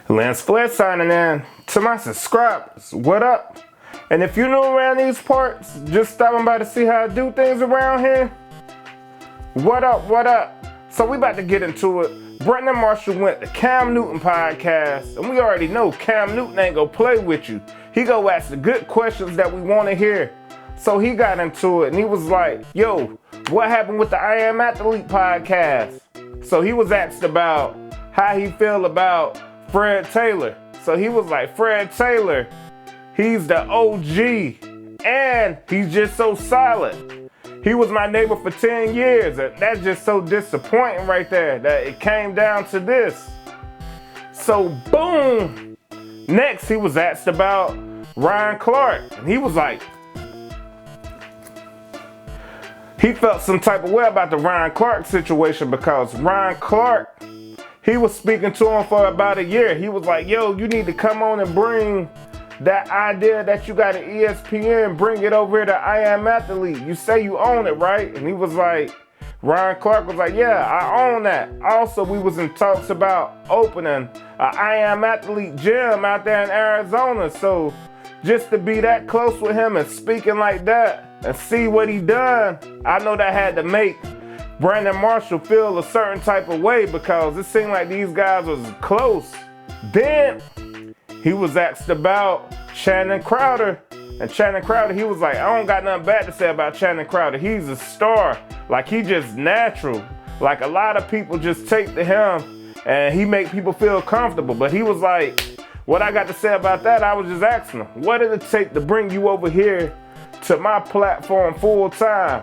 Lance Flair signing in. To my subscribers, what up? And if you're new around these parts, just stopping by to see how I do things around here, what up, what up? So we about to get into it. Brandon Marshall went to Cam Newton podcast, and we already know Cam Newton ain't gonna play with you. He go ask the good questions that we want to hear. So he got into it, and he was like, yo, what happened with the I Am Athlete podcast? So he was asked about how he feel about Fred Taylor. So he was like, Fred Taylor, he's the OG, and he's just so solid. He was my neighbor for 10 years, and that's just so disappointing right there that it came down to this. So boom. Next, he was asked about Ryan Clark, and he was like, he felt some type of way about the Ryan Clark situation because Ryan Clark, he was speaking to him for about a year. He was like, yo, you need to come on and bring that idea that you got at ESPN, bring it over here to I Am Athlete. You say you own it, right? And he was like, Ryan Clark was like, yeah, I own that. Also, we was in talks about opening a I Am Athlete gym out there in Arizona. So just to be that close with him and speaking like that and see what he done, I know that had to make Brandon Marshall feel a certain type of way because it seemed like these guys was close. Then he was asked about Channing Crowder. And Channing Crowder, he was like, I don't got nothing bad to say about Channing Crowder. He's a star. Like, he just natural. Like, a lot of people just take to him and he make people feel comfortable. But he was like, what I got to say about that, I was just asking him, what did it take to bring you over here to my platform full time?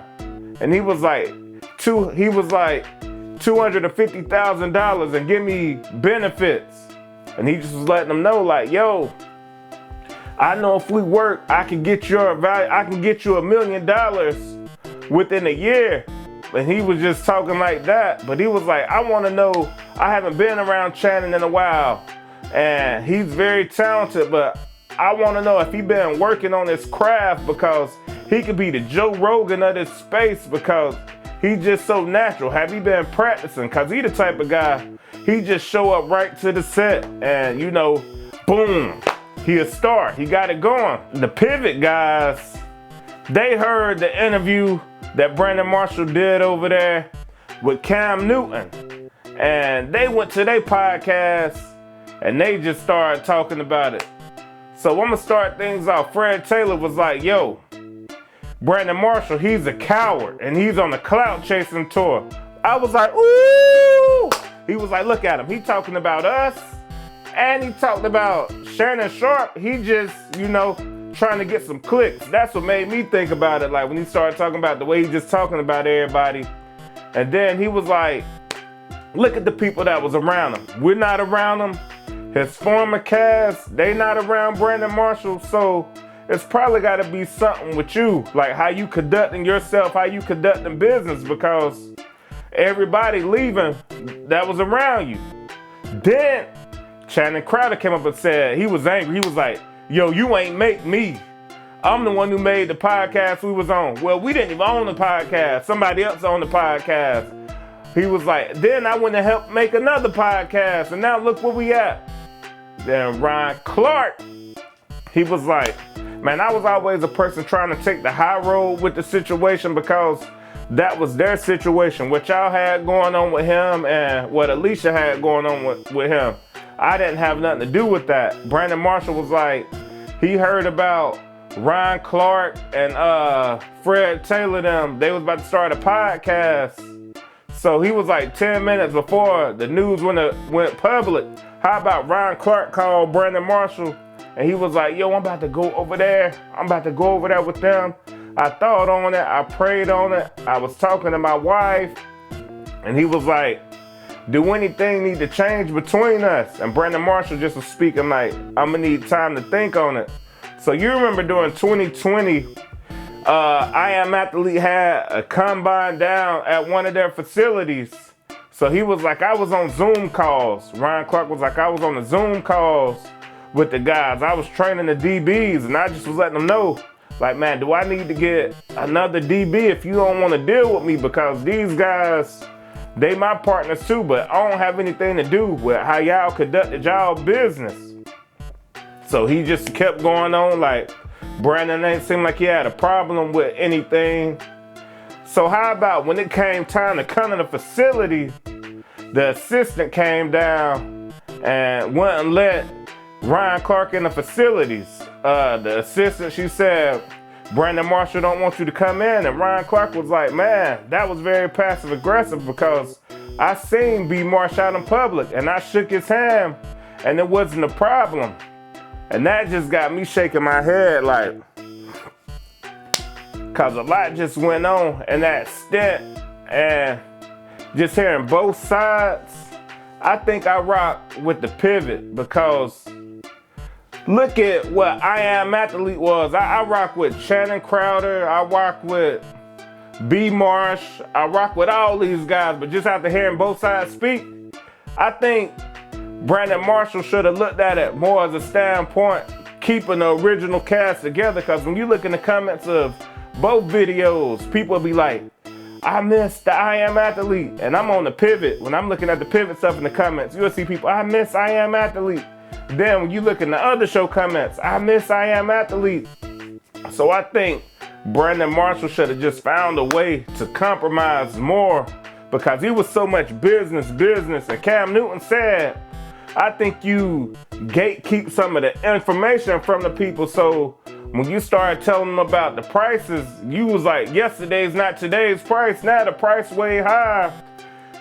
And he was like, $250,000 and give me benefits. And he just was letting them know, like, yo, I know if we work, I can get you $1 million within a year. And he was just talking like that. But he was like, I want to know, I haven't been around Channing in a while. And he's very talented, but I want to know if he been working on his craft because he could be the Joe Rogan of this space because he's just so natural. Have he been practicing? Because he the type of guy, he just show up right to the set and, you know, boom, he a star. He got it going. The Pivot guys, they heard the interview that Brandon Marshall did over there with Cam Newton. And they went to their podcast and they just started talking about it. So I'm going to start things off. Fred Taylor was like, yo, Brandon Marshall, he's a coward and he's on the clout chasing tour. I was like, ooh. He was like, look at him. He talking about us and he talked about Shannon Sharp. He just, you know, trying to get some clicks. That's what made me think about it. Like when he started talking about the way he just talking about everybody. And then he was like, look at the people that was around him. We're not around him. His former cast, they not around Brandon Marshall. So it's probably got to be something with you, like how you conducting yourself, how you conducting business, because everybody leaving that was around you. Then Channing Crowder came up and said, he was angry. He was like, yo, you ain't make me. I'm the one who made the podcast we was on. Well, we didn't even own the podcast. Somebody else owned the podcast. He was like, then I went to help make another podcast, and now look where we at. Then Ryan Clark, he was like, man, I was always a person trying to take the high road with the situation because that was their situation. What y'all had going on with him and what Alicia had going on with him, I didn't have nothing to do with that. Brandon Marshall was like, he heard about Ryan Clark and Fred Taylor them. They was about to start a podcast. So he was like 10 minutes before the news went public. How about Ryan Clark called Brandon Marshall and he was like, yo, I'm about to go over there. I'm about to go over there with them. I thought on it. I prayed on it. I was talking to my wife and he was like, do anything need to change between us? And Brandon Marshall just was speaking like, I'm gonna need time to think on it. So you remember during 2020, I Am Athlete had a combine down at one of their facilities. So he was like, I was on Zoom calls. Ryan Clark was like, I was on the Zoom calls with the guys. I was training the DBs and I just was letting them know, like, man, do I need to get another DB if you don't want to deal with me? Because these guys, They my partners too, but I don't have anything to do with how y'all conducted y'all business. So he just kept going on like Brandon ain't seem like he had a problem with anything. So how about when it came time to come to the facility, the assistant came down and wouldn't let Ryan Clark in the facilities. The assistant, she said, Brandon Marshall don't want you to come in. And Ryan Clark was like, man, that was very passive aggressive because I seen B. Marsh out in public and I shook his hand and it wasn't a problem. And that just got me shaking my head like, cause a lot just went on in that stint, and just hearing both sides, I think I rock with the pivot because look at what I Am Athlete was. I rock with Shannon Crowder, I rock with B. Marsh, I rock with all these guys, but just after hearing both sides speak, I think Brandon Marshall should have looked at it more as a standpoint, keeping the original cast together, because when you look in the comments of both videos, people will be like, I miss the I Am Athlete, and I'm on the pivot. When I'm looking at the pivot stuff in the comments, you'll see people, I miss I Am Athlete. Then when you look in the other show comments, I miss I Am Athlete. So I think Brandon Marshall should have just found a way to compromise more because he was so much business. And Cam Newton said, I think you gatekeep some of the information from the people. So when you started telling them about the prices, you was like, yesterday's not today's price. Now the price way higher.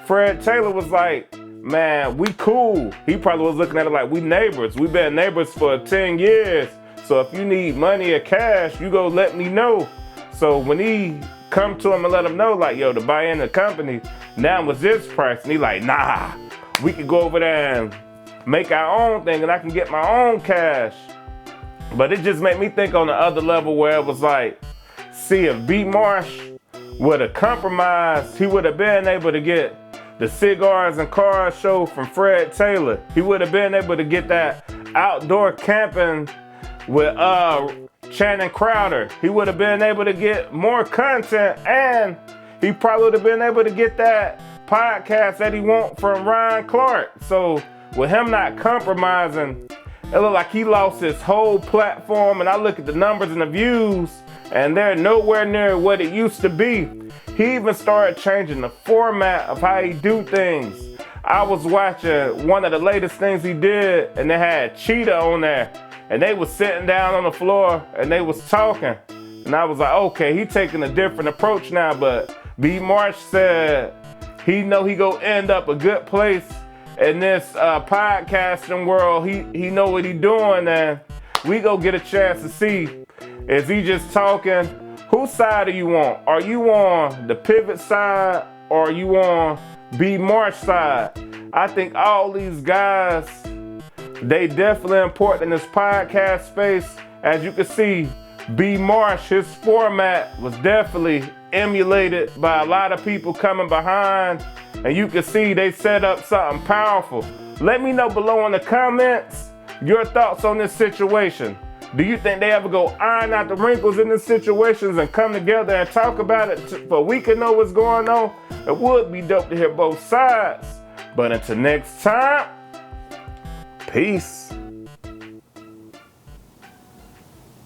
Fred Taylor was like, man, we cool. He probably was looking at it like, we neighbors. We've been neighbors for 10 years. So if you need money or cash, you go let me know. So when he come to him and let him know, like, yo, to buy in the company, now was this price. And he like, nah, we could go over there and make our own thing and I can get my own cash. But it just made me think on the other level where it was like, see, if B. Marsh would have compromised, he would have been able to get the Cigars and Cars show from Fred Taylor. He would have been able to get that outdoor camping with Shannon Crowder. He would have been able to get more content, and he probably would have been able to get that podcast that he want from Ryan Clark. So with him not compromising, it looked like he lost his whole platform, and I look at the numbers and the views, and they're nowhere near what it used to be. He even started changing the format of how he do things. I was watching one of the latest things he did, and they had Cheetah on there, and they was sitting down on the floor, and they was talking. And I was like, okay, he taking a different approach now, but B. Marsh said he know he go end up a good place in this podcasting world. He know what he doing, and we go get a chance to see, is he just talking? Whose side are you on? Are you on the pivot side or are you on B. Marsh side? I think all these guys, they definitely important in this podcast space. As you can see, B. Marsh, his format was definitely emulated by a lot of people coming behind. And you can see they set up something powerful. Let me know below in the comments your thoughts on this situation. Do you think they ever go iron out the wrinkles in these situations and come together and talk about it so we can know what's going on? It would be dope to hear both sides. But until next time, peace.